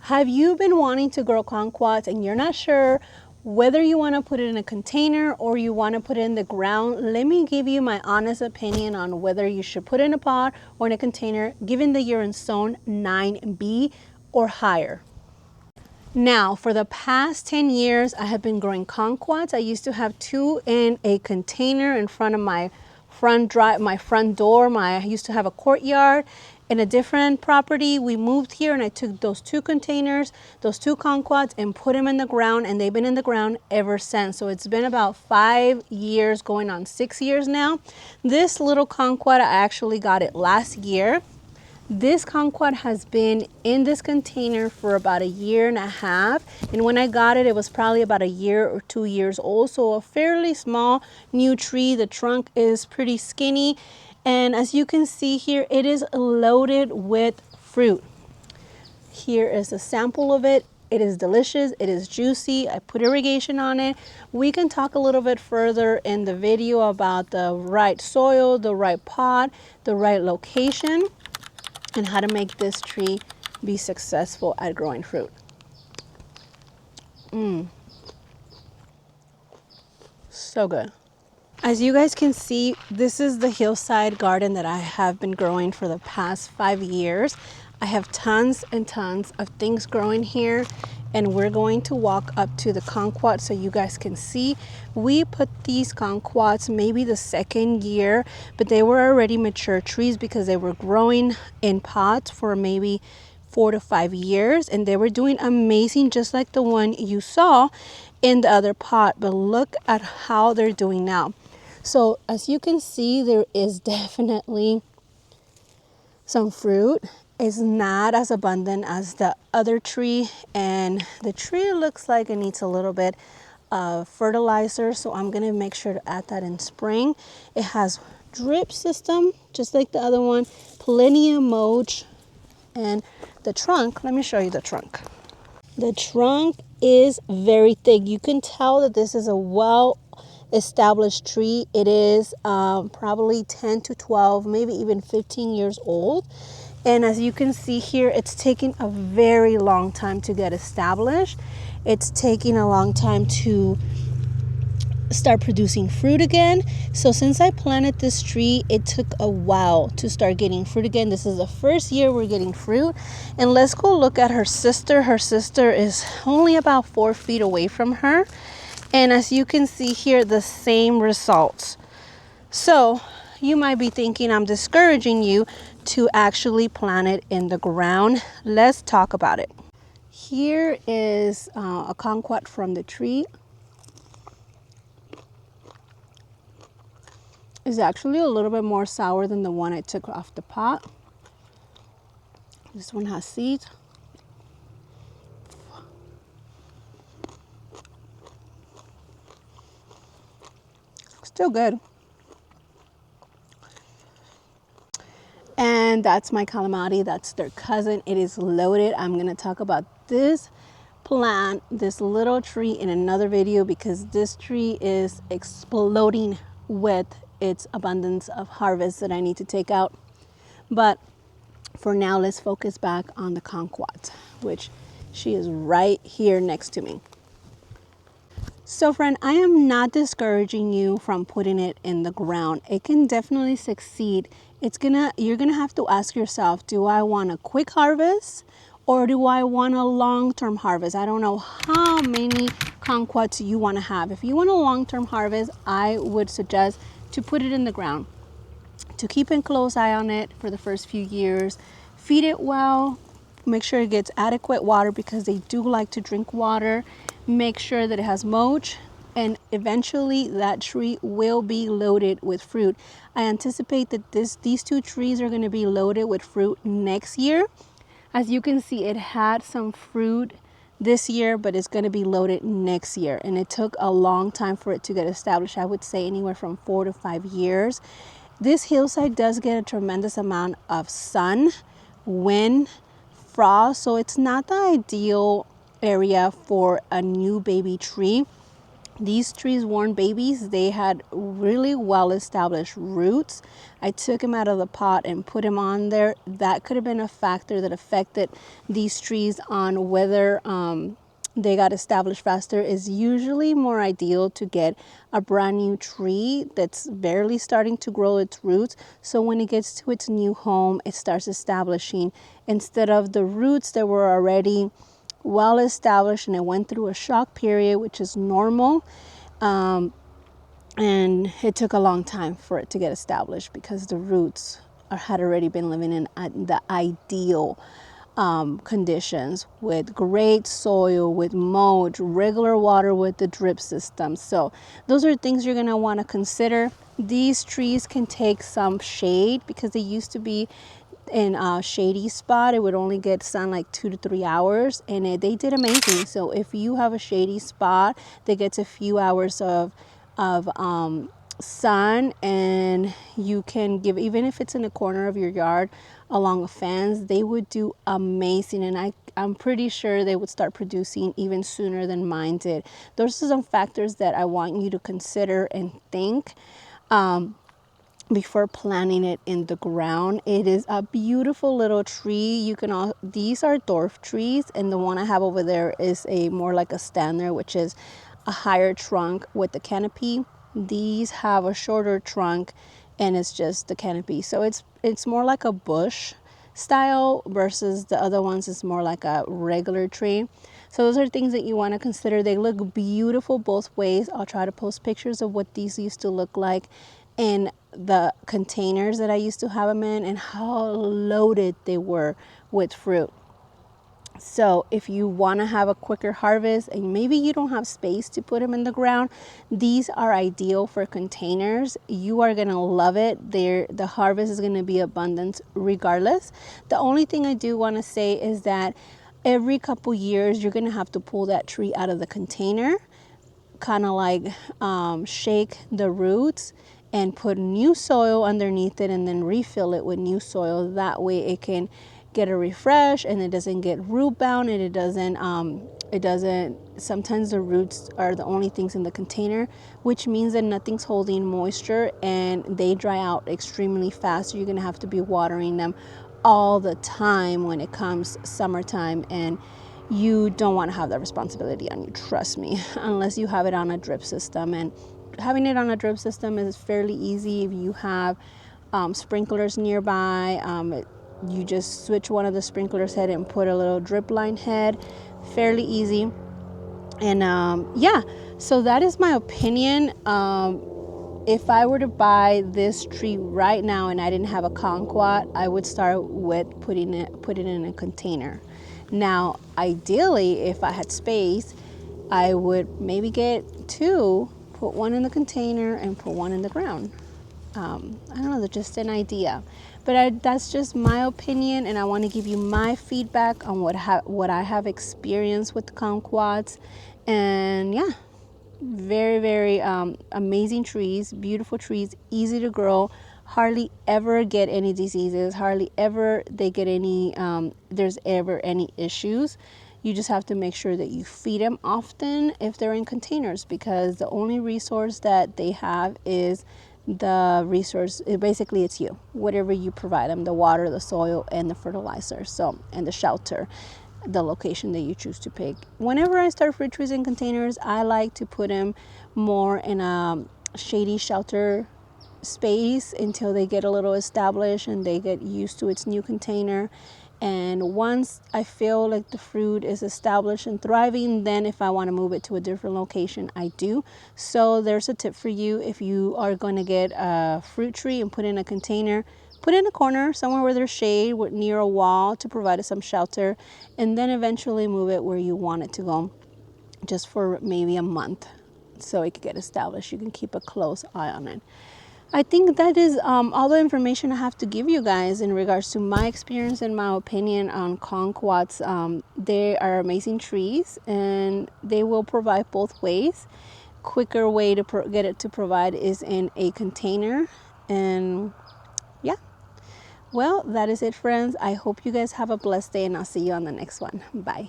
Have you been wanting to grow kumquats and you're not sure whether you want to put it in a container or you want to put it in the ground? Let me give you my honest opinion on whether you should put it in a pot or in a container, given that you're in zone 9B or higher. Now, for the past 10 years, I have been growing kumquats. I used to have 2 in a container in front of my front door. I used to have a courtyard in a different property. We moved here and I took those 2 containers, those 2 kumquats, and put them in the ground, and they've been in the ground ever since. So it's been about 5 years, going on 6 years now. This little kumquat, I actually got it last year. This kumquat has been in this container for about 1.5 years, and when I got it, it was probably about 1 year or 2 years old. So a fairly small new tree. The trunk is pretty skinny, and as you can see here, it is loaded with fruit. Here is a sample of it. It is delicious. It is juicy. I put irrigation on it. We can talk a little bit further in the video about the right soil, the right pot, the right location, and how to make this tree be successful at growing fruit. So good. As you guys can see, this is the hillside garden that I have been growing for the past 5 years. I have tons and tons of things growing here, and we're going to walk up to the kumquat so you guys can see. We put these kumquats maybe the 2nd year, but they were already mature trees because they were growing in pots for maybe 4 to 5 years, and they were doing amazing, just like the one you saw in the other pot. But look at how they're doing now. So as you can see, there is definitely some fruit. It's not as abundant as the other tree, and the tree looks like it needs a little bit of fertilizer, so I'm gonna make sure to add that in spring. It has drip system just like the other one, plenty of mulch, and the trunk, let me show you the trunk. The trunk is very thick. You can tell that this is a well established tree. It is probably 10 to 12, maybe even 15 years old. And as you can see here, it's taking a very long time to get established. It's taking a long time to start producing fruit again. So since I planted this tree, it took a while to start getting fruit again. This is the first year we're getting fruit. And let's go look at her sister. Her sister is only about 4 feet away from her. And as you can see here, the same results. So you might be thinking I'm discouraging you to actually plant it in the ground. Let's talk about it. Here is a kumquat from the tree. It's actually a little bit more sour than the one I took off the pot. This one has seeds. Still good. And that's my calamari. That's their cousin. It is loaded. I'm going to talk about this plant, this little tree, in another video because this tree is exploding with its abundance of harvest that I need to take out. But for now, let's focus back on the kumquat, which she is right here next to me. So friend, I am not discouraging you from putting it in the ground. It can definitely succeed. You're gonna have to ask yourself, do I want a quick harvest or do I want a long-term harvest? I don't know how many kumquats you want to have. If you want a long-term harvest, I would suggest to put it in the ground, to keep a close eye on it for the first few years, feed it well, make sure it gets adequate water because they do like to drink water. Make sure that it has mulch, and eventually that tree will be loaded with fruit. I anticipate that these 2 trees are going to be loaded with fruit next year. As you can see, it had some fruit this year, but it's going to be loaded next year, and it took a long time for it to get established. I would say anywhere from 4 to 5 years. This hillside does get a tremendous amount of sun, wind, frost, so it's not the ideal area for a new baby tree. These trees weren't babies. They had really well established roots. I took them out of the pot and put them on there. That could have been a factor that affected these trees on whether they got established faster. Is usually more ideal to get a brand new tree that's barely starting to grow its roots. So when it gets to its new home, it starts establishing instead of the roots that were already well established and it went through a shock period, which is normal. And it took a long time for it to get established because the roots had already been living in the ideal conditions with great soil, with mulch, regular water with the drip system. So those are things you're going to want to consider. These trees can take some shade because they used to be in a shady spot. It would only get sun like 2 to 3 hours, and they did amazing. So if you have a shady spot that gets a few hours of sun, and you can give, even if it's in the corner of your yard along a fence, they would do amazing. And I'm pretty sure they would start producing even sooner than mine did. Those are some factors that I want you to consider and think before planting it in the ground. It is a beautiful little tree. You can all, these are dwarf trees, and the one I have over there is a more like a stander, which is a higher trunk with the canopy. These have a shorter trunk and it's just the canopy. So it's more like a bush style versus the other ones is more like a regular tree. So those are things that you want to consider. They look beautiful both ways. I'll try to post pictures of what these used to look like in the containers that I used to have them in, and how loaded they were with fruit. So if you want to have a quicker harvest and maybe you don't have space to put them in the ground, these are ideal for containers. You are going to love it. The harvest is going to be abundant regardless. The only thing I do want to say is that every couple years you're going to have to pull that tree out of the container, kind of like shake the roots and put new soil underneath it, and then refill it with new soil. That way it can get a refresh and it doesn't get root bound, and it doesn't sometimes the roots are the only things in the container, which means that nothing's holding moisture and they dry out extremely fast. So you're going to have to be watering them all the time when it comes summertime, and you don't want to have that responsibility on you, trust me, unless you have it on a drip system. And having it on a drip system is fairly easy if you have sprinklers nearby. You just switch one of the sprinklers head and put a little drip line head. Fairly easy. And yeah, so that is my opinion. If I were to buy this tree right now and I didn't have a kumquat, I would start with put it in a container. Now, ideally, if I had space, I would maybe get two, put one in the container and put one in the ground. I don't know, that's just an idea. But that's just my opinion, and I want to give you my feedback on what I have experienced with the kumquats. And yeah, very, very amazing trees, beautiful trees, easy to grow, hardly ever get any diseases, hardly ever they get any, there's ever any issues. You just have to make sure that you feed them often if they're in containers, because the only resource that they have is the resource, basically it's you, whatever you provide them, the water, the soil, and the fertilizer, so, and the shelter, the location that you choose to pick. Whenever I start fruit trees in containers, I like to put them more in a shady shelter space until they get a little established and they get used to its new container. And once I feel like the fruit is established and thriving, then if I want to move it to a different location, I do. So there's a tip for you. If you are going to get a fruit tree and put in a container, put it in a corner somewhere where there's shade, near a wall, to provide it some shelter, and then eventually move it where you want it to go, just for maybe a month so it can get established. You can keep a close eye on it. I think that is all the information I have to give you guys in regards to my experience and my opinion on kumquats. They are amazing trees, and they will provide both ways. Quicker way to get it to provide is in a container. And yeah, well, that is it, friends. I hope you guys have a blessed day, and I'll see you on the next one. Bye.